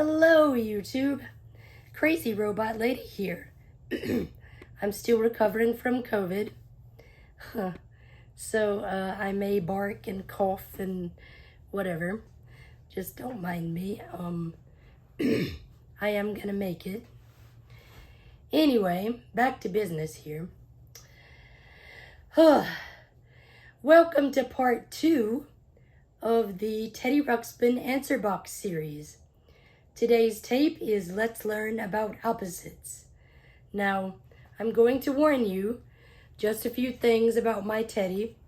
Hello, YouTube. Crazy Robot Lady here. I'm still recovering from COVID. So I may bark and cough and whatever. Just don't mind me. I am gonna make it. Anyway, back to business here. Welcome to part 2 of the Teddy Ruxpin Answer Box series. Today's tape is Let's Learn About Opposites. Now, I'm going to warn you just a few things about my Teddy.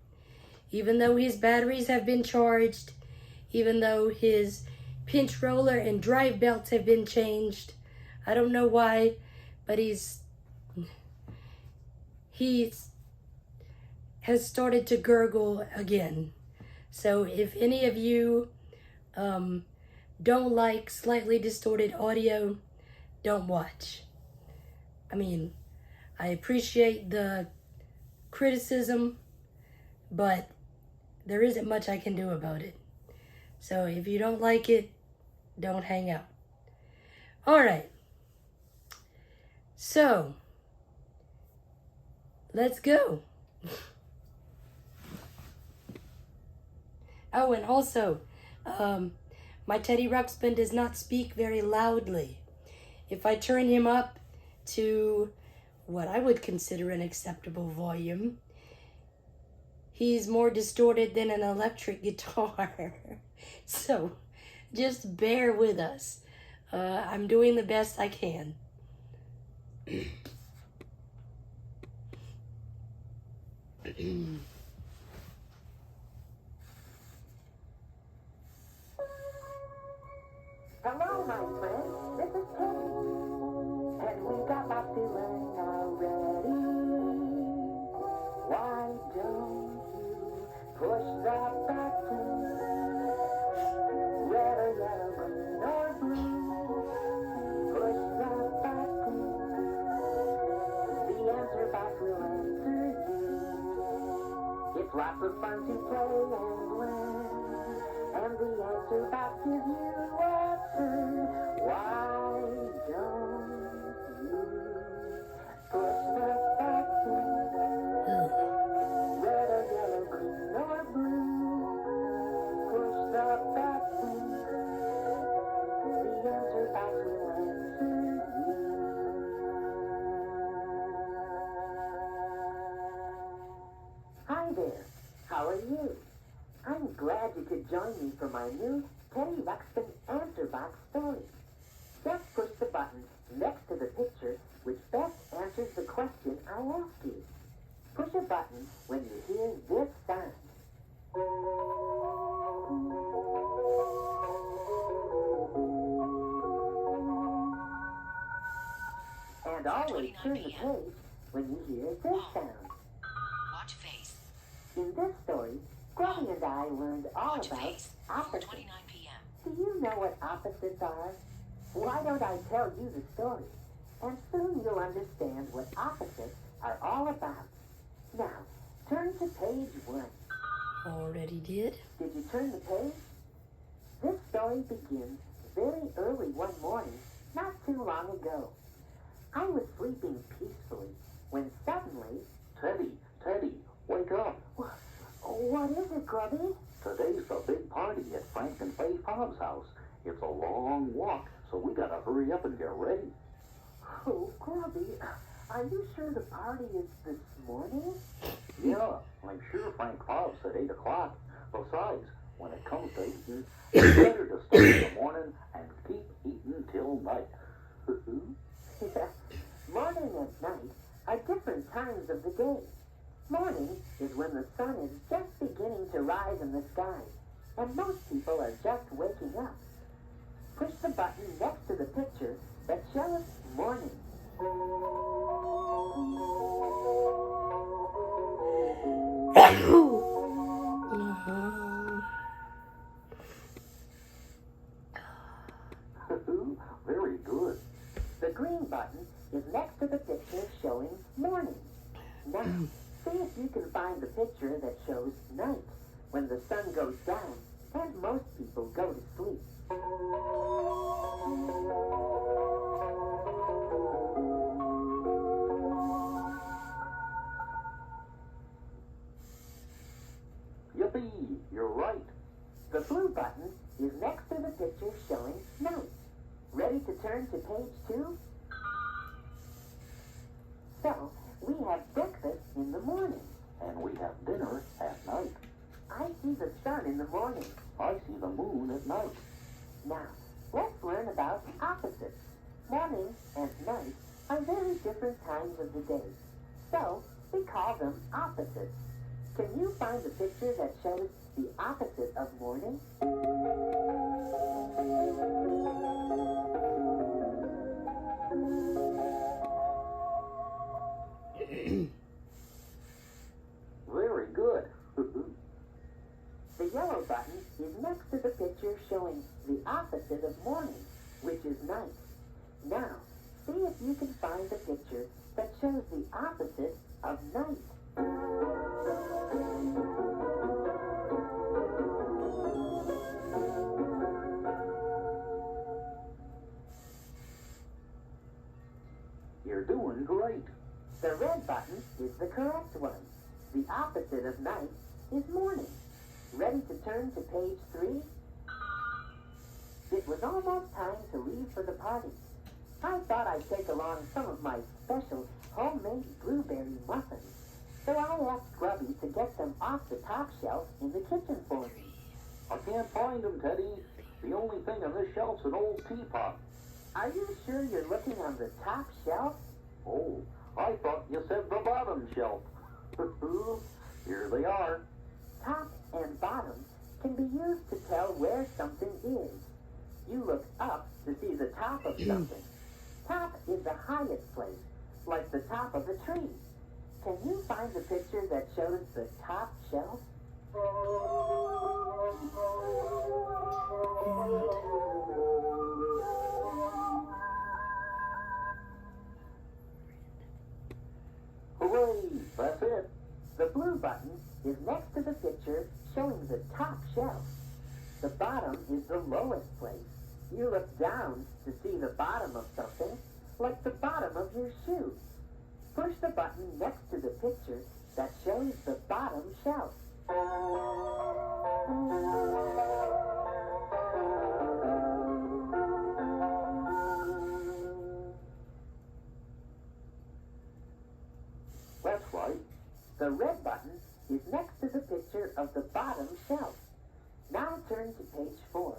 Even though his batteries have been charged, even though his pinch roller and drive belts have been changed, I don't know why, but he's has started to gurgle again. So if any of you don't like slightly distorted audio, don't watch. I mean, I appreciate the criticism, but there isn't much I can do about it. So if you don't like it, don't hang out. All right. So, let's go. Oh, and also, my Teddy Ruxpin does not speak very loudly. If I turn him up to what I would consider an acceptable volume, he's more distorted than an electric guitar. So, just bear with us. I'm doing the best I can. Hello, my friend. This is Teddy. And we got lots to learn already. Why don't you push the button? Red or yellow, green or blue. Push the button. The answer box will answer you. It's lots of fun to play and learn. And the answer box gives you answers. Why don't you push the button? Red or yellow, green or blue. Push the button. The answer box will answer you. Hi there. How are you? I'm glad you could join me for my new Teddy Ruxpin Answer Box story. Just push the button next to the picture which best answers the question I ask you. Push a button when you hear this sound. And always turn the page when you hear this sound. Watch face. In this story, Grubby and I learned all Watch about face. opposites. 4:29 p.m. Do you know what opposites are? Why don't I tell you the story? And soon you'll understand what opposites are all about. Now, turn to page 1. Already did. Did you turn the page? This story begins very early one morning, not too long ago. I was sleeping peacefully when suddenly... Teddy, wake up. What is it, Grubby? Today's a big party at Frank and Faye Bob's house. It's a long walk, so we gotta hurry up and get ready. Oh, Grubby, are you sure the party is this morning? Yeah, I'm sure Frank Bob said 8 o'clock. Besides, when it comes to eating, it's better to start in the morning and keep eating till night. Yeah, morning and night are different times of the day. Morning is when the sun is just beginning to rise in the sky, and most people are just waking up. Push the button next to the picture that shows morning. Very good. The green button is next to the picture showing morning. Now, see if you can find the picture that shows night, when the sun goes down and most people go to sleep. turn to page 2? So, we have breakfast in the morning. And we have dinner at night. I see the sun in the morning. I see the moon at night. Now, let's learn about opposites. Morning and night are very different times of the day, so we call them opposites. Can you find a picture that shows the opposite of morning? Very good. The yellow button is next to the picture showing the opposite of morning, which is night. Now, see if you can find a picture that shows the opposite of night. You're doing great. The red button is the correct one. The opposite of night is morning. Ready to turn to page 3? It was almost time to leave for the party. I thought I'd take along some of my special homemade blueberry muffins, so I asked Grubby to get them off the top shelf in the kitchen for me. I can't find them, Teddy. The only thing on this shelf's an old teapot. Are you sure you're looking on the top shelf? Oh, I thought you said the bottom shelf. Here they are. Top and bottom can be used to tell where something is. You look up to see the top of something. Top is the highest place, like the top of a tree. Can you find the picture that shows the top shelf? Hooray, that's it. The blue button is next to the picture showing the top shelf. The bottom is the lowest place. You look down to see the bottom of something, like the bottom of your shoe. Push the button next to the picture that shows the bottom shelf. That's right. The red button is next to the picture of the bottom shelf. Now turn to page 4,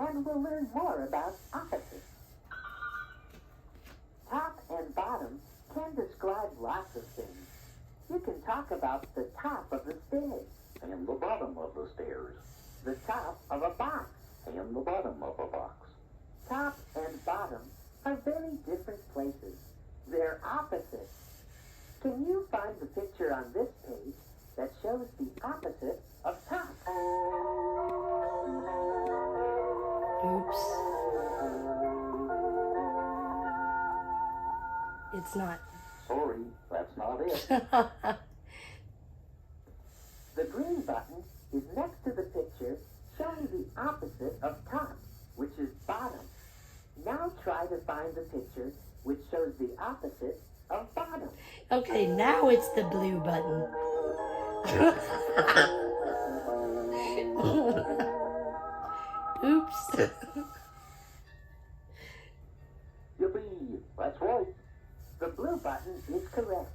and we'll learn more about opposites. Top and bottom can describe lots of things. You can talk about the top of the stairs, And the bottom of the stairs. the top of a box. And the bottom of a box. Top and bottom are very different places. They're opposites. Can you find the picture on this page that shows the opposite of top? Oops. It's not. Sorry, that's not it. The green button is next to the picture showing the opposite of top, which is bottom. Now try to find the picture which shows the opposite of bottom. Okay, now it's the blue button. Oops. Yippee, that's right. The blue button is correct.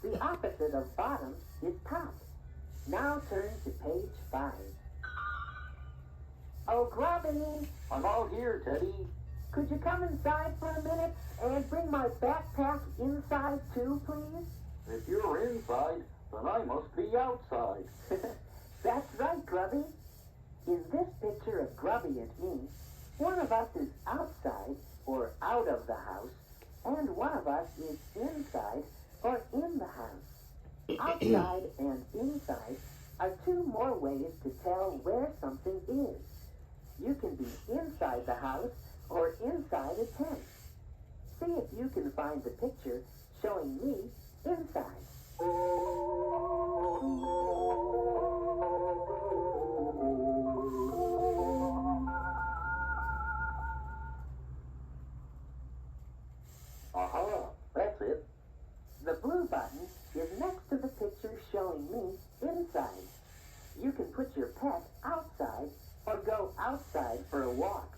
The opposite of bottom is top. Now turn to page 5. Oh, Grubby, I'm out here, Teddy. could you come inside for a minute and bring my backpack inside too, please? If you're inside, then I must be outside. That's right, Grubby. In this picture of Grubby and me, one of us is outside or out of the house, and one of us is inside or in the house. Outside and inside are two more ways to tell where something is. You can be inside the house or inside a tent. See if you can find the picture showing me inside. Aha, that's it. The blue button is next to the picture showing me inside. You can put your pet outside or go outside for a walk.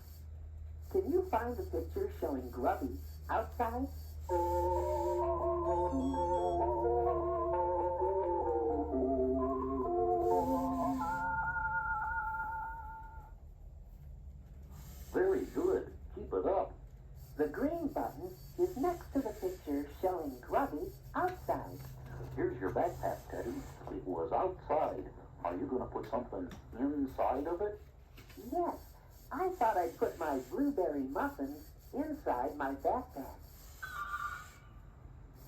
Can you find the picture showing Grubby outside? Very good. Keep it up. The green button is next to the picture showing Grubby outside. Here's your backpack, Teddy. It was outside. Are you going to put something inside of it? Yes, I thought I'd put my blueberry muffins inside my backpack.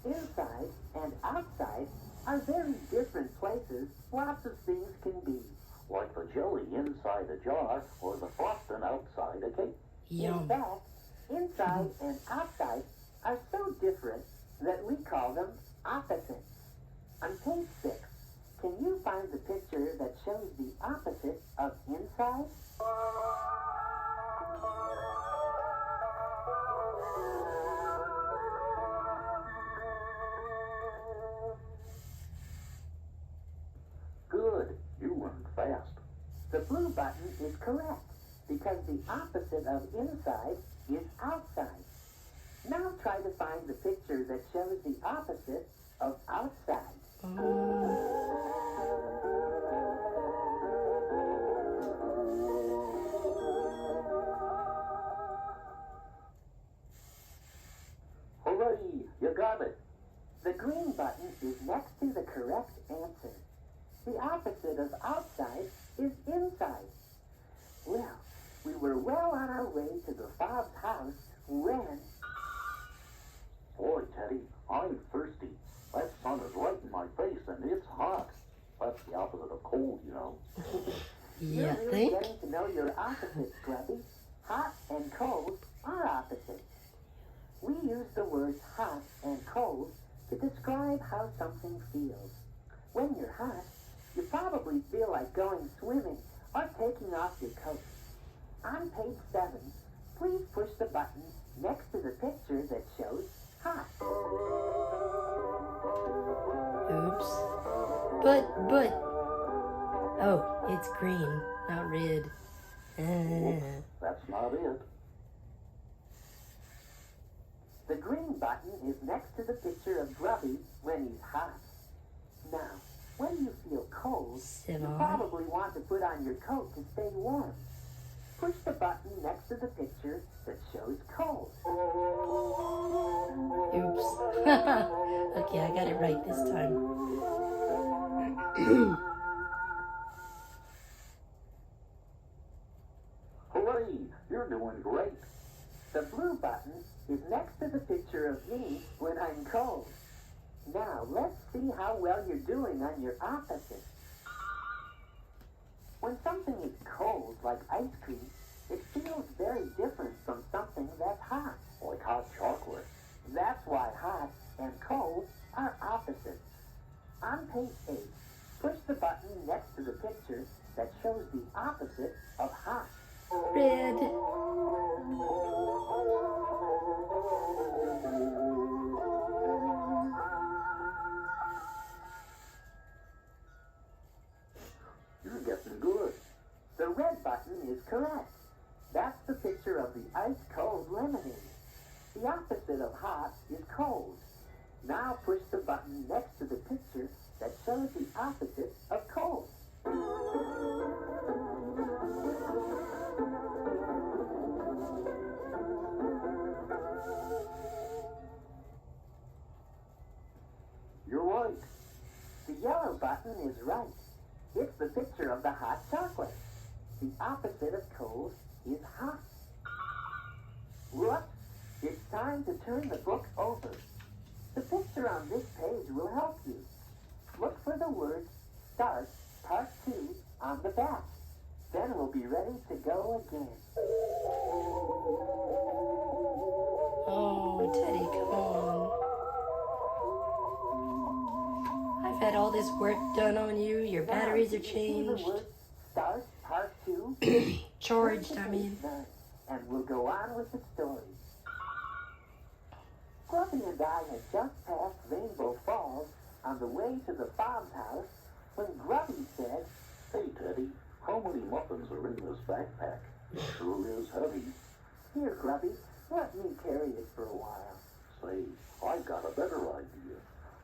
Inside and outside are very different places lots of things can be. Like the jelly inside a jar or the frosting outside a cake. In Yum. fact, inside and outside are so different that we call them opposites. On page 6, can you find the picture that shows the opposite of inside? Good. You learned fast. The blue button is correct because the opposite of inside is outside. Now try to find the picture that shows the opposite of outside. Hooray! You got it. The green button is next to the correct answer. The opposite of outside is inside. Well, we were well on our way to the fob's house when... Boy, Teddy, I'm thirsty. That sun is right in my face and it's hot. That's the opposite of cold, you know. You You're really think? getting to know your opposites, Grubby. Hot and cold are opposites. We use the words hot and cold to describe how something feels. When you're hot, you probably feel like going swimming or taking off your coat. On page 7, please push the button next to the picture that shows hot. Oops. Oh, it's green, not red. That's not it. The green button is next to the picture of Grubby when he's hot. Now, when you feel cold, Sit you on. probably want to put on your coat to stay warm. Push the button next to the picture that shows cold. Oops. Okay, I got it right this time. Hooray! You're doing great. The blue button is next to the picture of me when I'm cold. Now, let's see how well you're doing on your opposite. When something is cold, like ice cream, it feels very different from something that's hot. Like hot chocolate. That's why hot and cold are opposites. On page 8, push the button next to the picture that shows the opposite of hot. Red. You're getting good. The red button is correct. That's the picture of the ice-cold lemonade. The opposite of hot is cold. Now push the button next to the picture that shows the opposite of cold. You're right. The yellow button is right. It's the picture of the hot chocolate. The opposite of cold is hot. Look, it's time to turn the book over. The picture on this page will help you. Look for the word Start Part 2 on the back. Then we'll be ready to go again. Oh, Teddy, come on. I've had all this work done on you. Your batteries are See the changed. word Start Part 2? Charged, I mean. And we'll go on with the story. Grubby and I had just passed Rainbow Falls on the way to the fob's house when Grubby said, Hey, Teddy, how many muffins are in this backpack? It sure is heavy. Here, Grubby, let me carry it for a while. Say, I've got a better idea.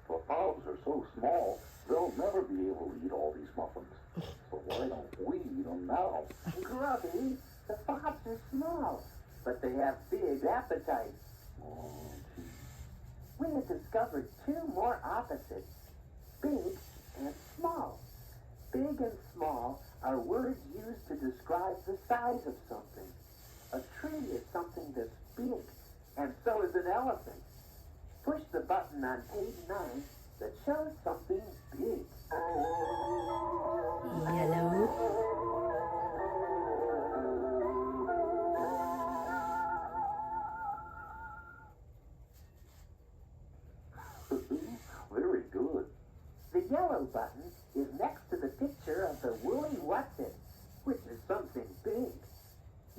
The fowls are so small, they'll never be able to eat all these muffins. So why don't we eat them now? Grubby, the fobs are small, but they have big appetites. Oh, gee. We have discovered two more opposites, big and small. Big and small are words used to describe the size of something. A tree is something that's big, and so is an elephant. Push the button on page 9 that shows something big. Yellow. Very good. The yellow button is next to the picture of the woolly what's-it, which is something big.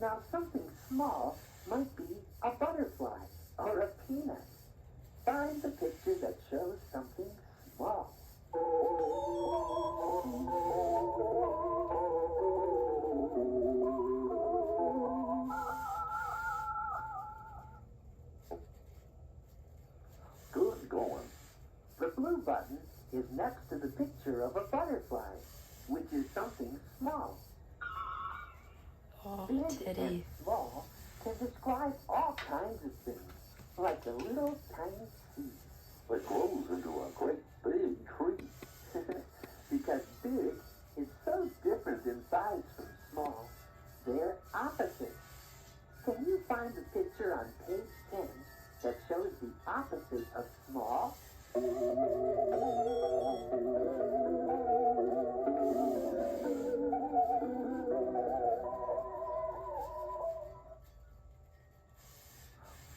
Now, something small might be a butterfly or a peanut. Find the picture that shows something small. Good going. The blue button is next to the picture of a butterfly, which is something small. Oh, Big and Teddy. small can describe all kinds of things, like a little tiny seed. It grows into a great big tree. Because big is so different in size from small, they're opposites. Can you find the picture on page 10 that shows the opposite of small?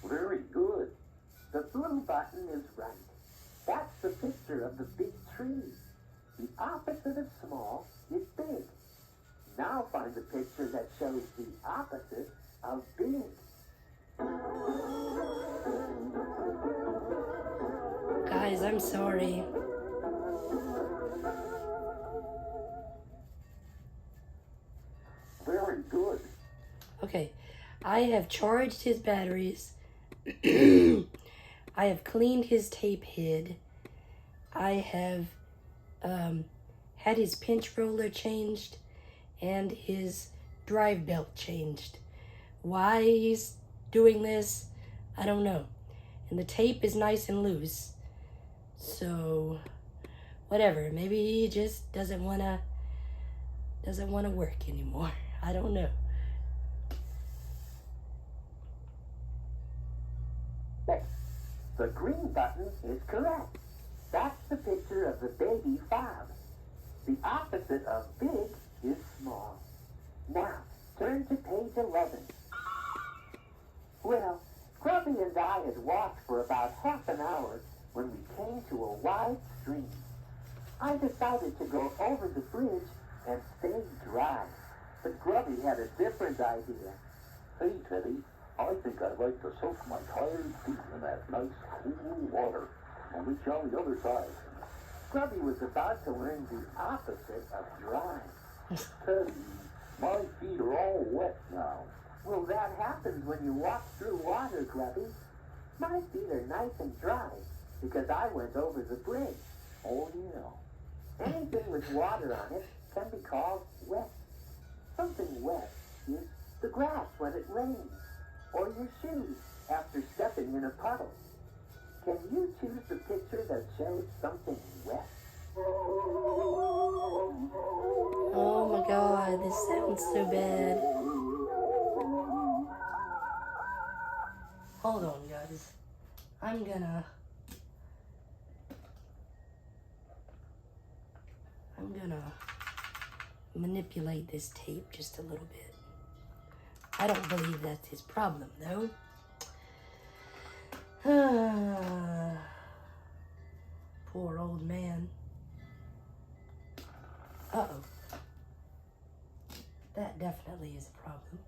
Very good. The blue button is right. That's the picture of the big tree. The opposite of small is big. Now find the picture that shows the opposite of big. Guys, I'm sorry. Very good. Okay, I have charged his batteries. I have cleaned his tape head. I have had his pinch roller changed and his drive belt changed. Why he's doing this, I don't know. And the tape is nice and loose. So, whatever. Maybe he just doesn't wanna work anymore. I don't know. The green button is correct. That's the picture of the baby fob. The opposite of big is small. Now, turn to page 11. Well, Grubby and I had walked for about half an hour when we came to a wide stream. I decided to go over the bridge and stay dry, but Grubby had a different idea. Hey, Teddy, I think I'd like to soak my tired feet in that nice, cool water. I'll meet you on the other side. Grubby was about to learn the opposite of dry. Teddy, my feet are all wet now. Well, that happens when you walk through water, Grubby. My feet are nice and dry because I went over the bridge. Oh, yeah. Anything with water on it can be called wet. Something wet is the grass when it rains, or your shoes after stepping in a puddle. Can you choose the picture that shows something wet? Oh my god, this sounds so bad. Hold on, guys. I'm gonna manipulate this tape just a little bit. I don't believe that's his problem, though. Poor old man. Uh-oh. That definitely is a problem.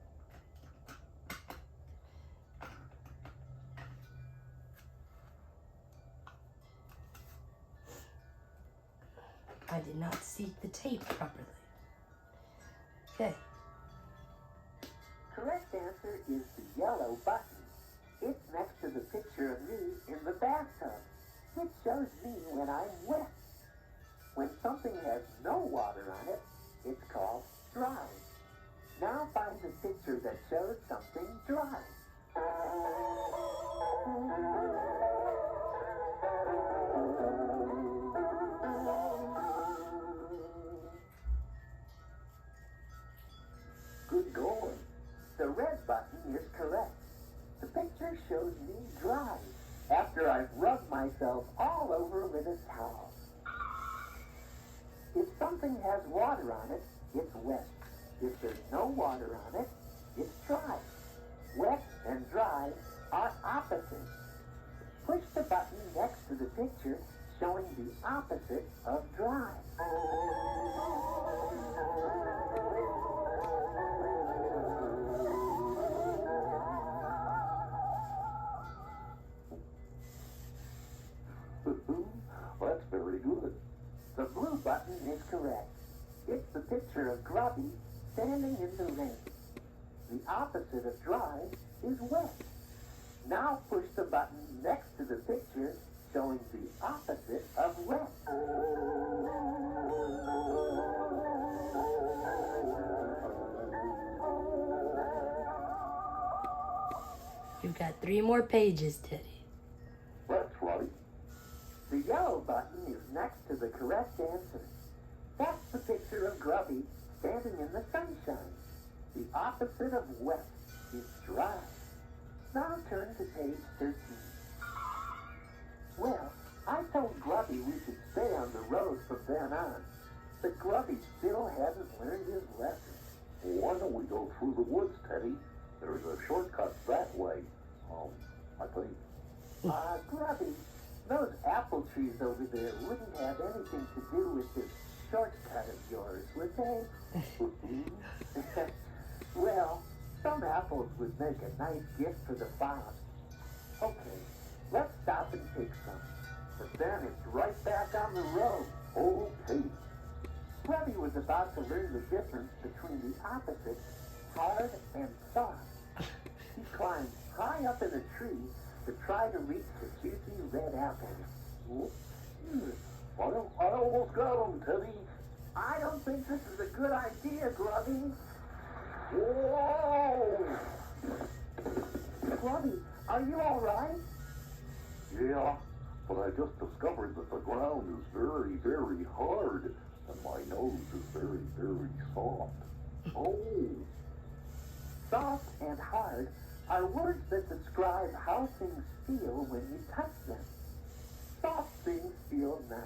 I did not seat the tape properly. Okay. Correct answer is the yellow It shows me when I'm wet. When something has no water on it, it's called dry. Now find a picture that shows something dry. Good going. The red button is correct. The picture shows me dry after I've rubbed myself all over with a towel. If something has water on it, it's wet. If there's no water on it, it's dry. Wet and dry are opposites. Push the button next to the picture showing the opposite of dry. That's very good. The blue button is correct. It's the picture of Grubby standing in the rain. The opposite of dry is wet. Now push the button next to the picture showing the opposite of wet. You've got 3 more pages, Teddy. That's right. The yellow button is next to the correct answer. That's the picture of Grubby standing in the sunshine. The opposite of wet is dry. Now turn to page 13. Well, I told Grubby we should stay on the road from then on, but Grubby still hasn't learned his lesson. Why don't we go through the woods, Teddy? There's a shortcut that way. I think. Grubby, those apple trees over there wouldn't have anything to do with this shortcut of yours, would they? Well, some apples would make a nice gift for the farm. Okay, let's stop and pick some. But then it's right back on the road. Okay. Grubby was about to learn the difference between the opposites, hard and soft. He climbed high up in a tree to try to reach the juicy red apples. I almost got him, Teddy. I don't think this is a good idea, Grubby. Whoa! Grubby, are you all right? Yeah, but I just discovered that the ground is very, very hard, and my nose is very, very soft. Oh, Soft and hard are words that describe how things feel when you touch them. Soft things feel nice,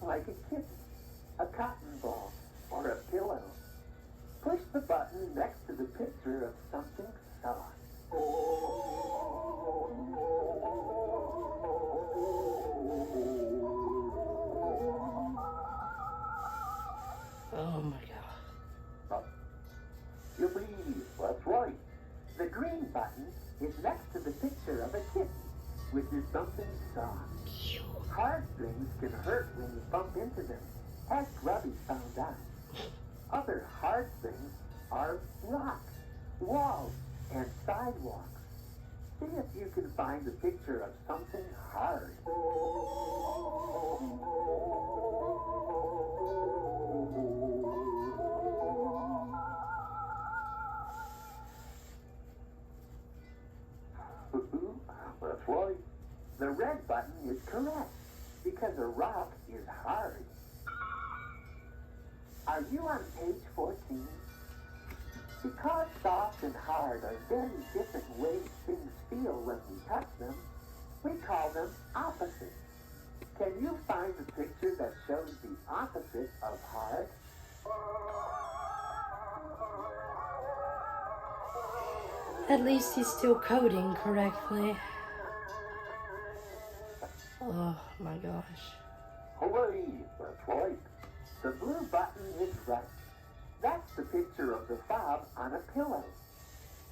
like a kitten, a cotton ball, or a pillow. Push the button next to the picture of something soft. Oh my God. yippee, that's right. The green button is next to the picture of a kitten, which is something soft. Hard things can hurt when you bump into them, as Grubby found out. Other hard things are rocks, walls, and sidewalks. See if you can find a picture of something hard. That's right. The red button is correct, because a rock is hard. Are you on page 14? Because soft and hard are very different ways things feel when we touch them, we call them opposites. Can you find a picture that shows the opposite of hard? At least he's still coding correctly. Oh my gosh. Hooray, that's right. The blue button is right. That's the picture of the fob on a pillow.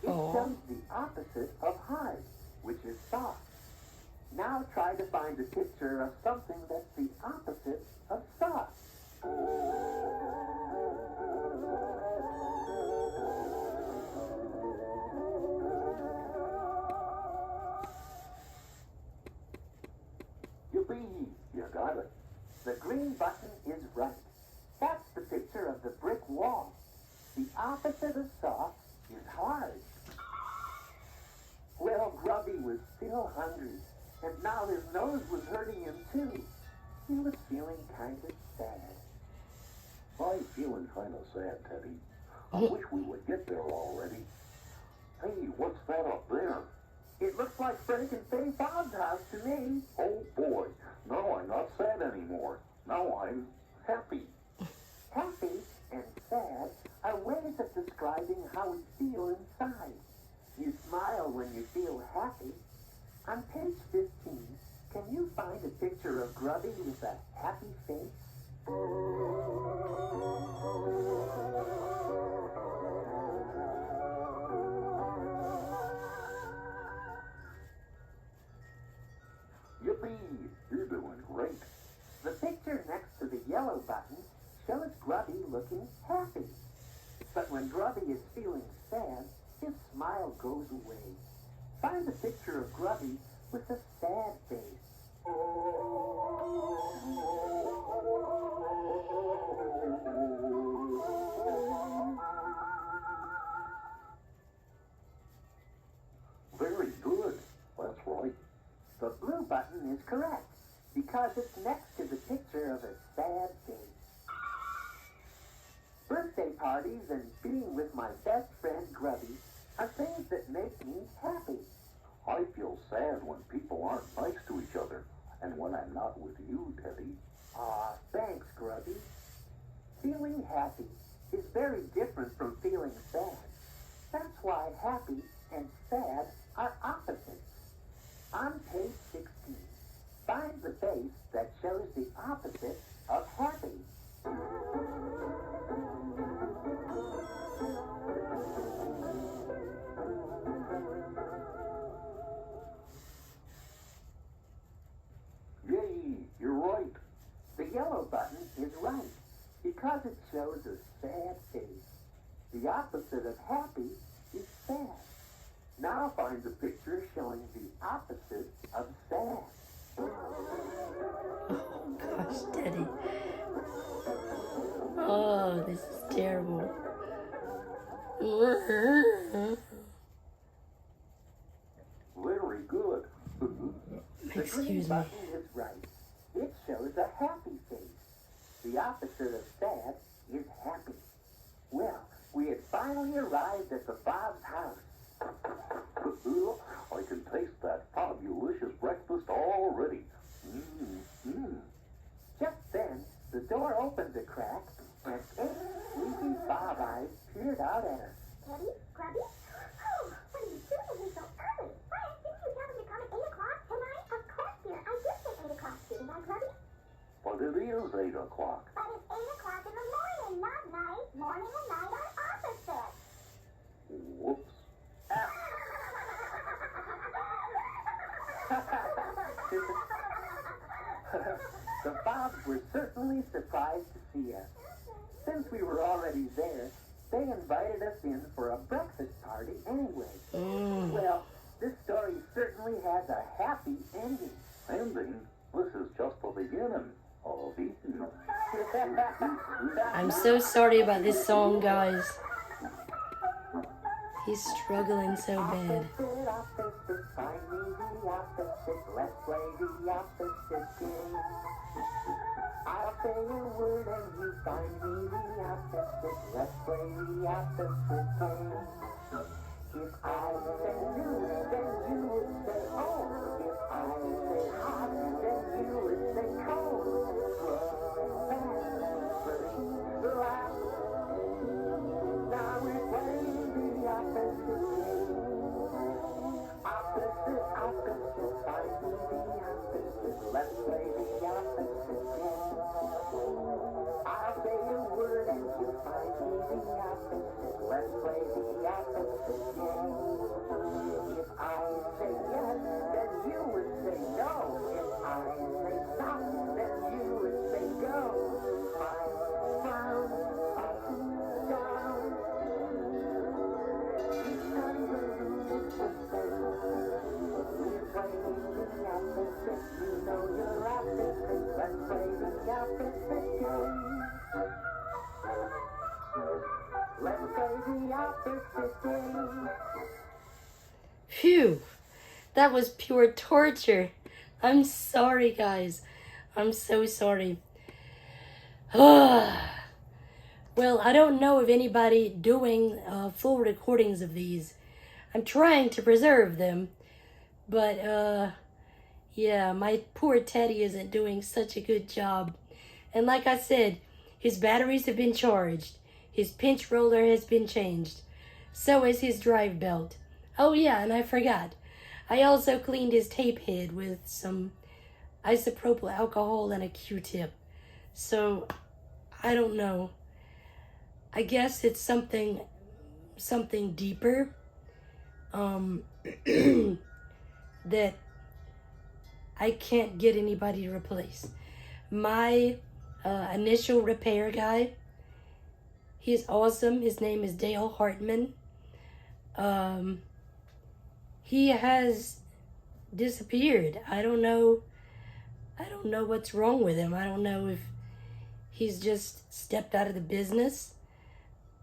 It Oh. shows the opposite of hard, which is soft. Now try to find a picture of something that's the opposite of soft. Yippee, The green button is right. That's the picture of the brick wall. The opposite of soft is hard. Well, Grubby was still hungry, and now his nose was hurting him too. He was feeling kind of sad. I'm feeling kind of sad, Teddy. I wish we would get there already. Hey, what's that up there? It looks like Frank and Faye Bob's house to me. Oh boy, now I'm not sad anymore. Now I'm happy. Happy and sad are ways of describing how we feel inside. You smile when you feel happy. On page 15, can you find a picture of Grubby with a happy face? Yippee! You're doing great. The picture next to the yellow button shows Grubby looking happy. But when Grubby is feeling sad, his smile goes away. Find a picture of Grubby with a sad face. Very good. That's right. The blue button is correct because it's next to the picture of a sad face. Birthday parties and being with my best friend Grubby are things that make me happy. I feel sad when people aren't nice to each other, and when I'm not with you, Teddy. Aw, thanks, Grubby. Feeling happy is very different from feeling sad. That's why happy and sad are opposites. On page 16, find the face that shows the opposite of happy. Yay, you're right. The yellow button is right because it shows a sad face. The opposite of happy is sad. Now find the picture showing the opposite of sad. Oh gosh, Teddy. Oh, this is terrible. Very good. The green Excuse me. button is right. It shows a happy face. The opposite of sad is happy. Well, we had finally arrived at the Bob's house. I can taste that fabulous breakfast already. Mm-hmm. Just then, the door opened a crack, and 8 sleepy Bob eyes peered out at us. Teddy? Grubby? Oh, what are you doing here so early? Frank, didn't you tell them to come at 8 o'clock tonight? Of course, dear. I did say 8 o'clock, didn't I, Grubby? But it is 8 o'clock. But it's 8 o'clock in the morning, not night. Morning and night are opposites. Whoops. The Bobs were certainly surprised to see us. Since we were already there, they invited us in for a breakfast party anyway. Well, this story certainly has a happy ending. Ending? This is just the beginning of eating. I'm so sorry about this song, guys. He's struggling so bad. Opposite, opposite, find me the opposite. Let's play the opposite game. I'll say a word and you find me the opposite. Let's play the opposite game. If I say new, then you would say old. If I say hot, then you would say cold. Laugh. Now we're playing the opposite game. Opposite, opposite, find me the opposite. Let's play the opposite game. I'll say a word and you find me the opposite. Let's play the opposite game. If I say yes, then you would say no. If I say stop, then you would say go. Fine, frown, up, down. Each time we lose the same. We're playing the opposite. You know you're opposite. Let's play the opposite. opposite days. Let's play the opposite days. Phew, that was pure torture. I'm sorry, guys. I'm so sorry. Well, I don't know of anybody doing full recordings of these. I'm trying to preserve them, but yeah, my poor Teddy isn't doing such a good job. And like I said, his batteries have been charged. His pinch roller has been changed. So is his drive belt. Oh yeah, and I forgot. I also cleaned his tape head with some isopropyl alcohol and a Q-tip. So, I don't know. I guess it's something deeper. That I can't get anybody to replace. My initial repair guy, he's awesome. His name is Dale Hartman. He has disappeared. I don't know what's wrong with him. I don't know if he's just stepped out of the business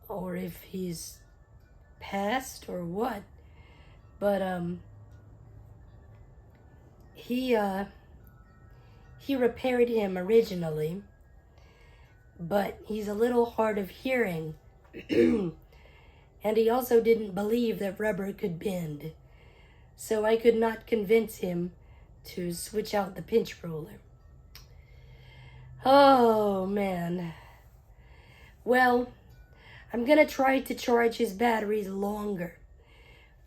or if he's passed or what. But he repaired him originally, but he's a little hard of hearing. And he also didn't believe that rubber could bend. So I could not convince him to switch out the pinch roller. Oh, man. Well, I'm going to try to charge his batteries longer.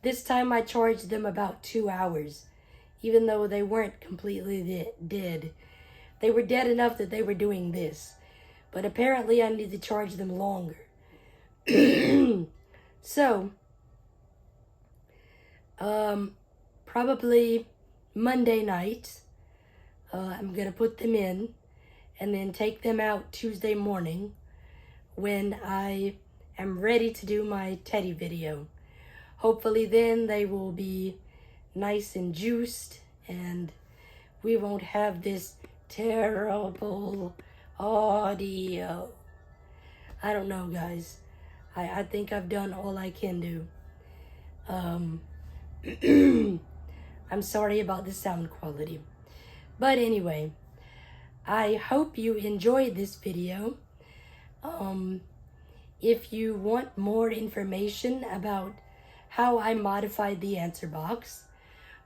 This time I charged them about 2 hours, even though they weren't completely dead. They were dead enough that they were doing this. But apparently I need to charge them longer. So, probably Monday night, I'm going to put them in and then take them out Tuesday morning when I am ready to do my Teddy video. Hopefully then they will be nice and juiced and we won't have this terrible audio. I don't know, guys. I think I've done all I can do. I'm sorry about the sound quality. But anyway, I hope you enjoyed this video. If you want more information about how I modified the answer box,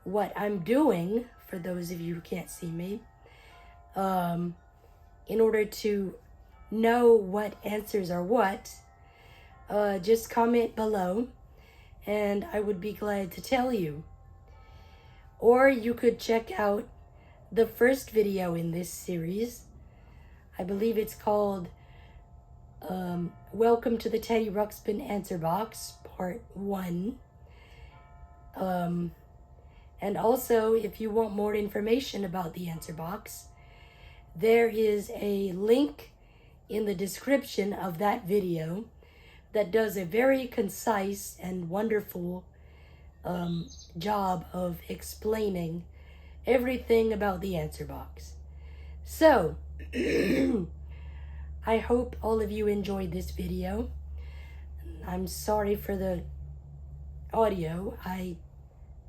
what I'm doing, for those of you who can't see me, in order to know what answers are what, just comment below and I would be glad to tell you. Or you could check out the first video in this series. I believe it's called Welcome to the Teddy Ruxpin Answer Box, Part 1. And also, if you want more information about the answer box, there is a link in the description of that video that does a very concise and wonderful job of explaining everything about the answer box. So, I hope all of you enjoyed this video. I'm sorry for the audio. I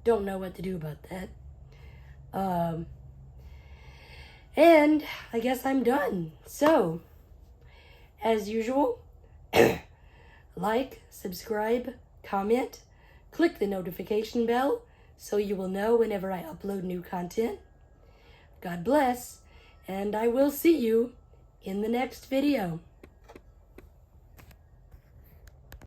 don't know what to do about that. And I guess I'm done. So, as usual, like, subscribe, comment, click the notification bell so you will know whenever I upload new content. God bless, and I will see you in the next video.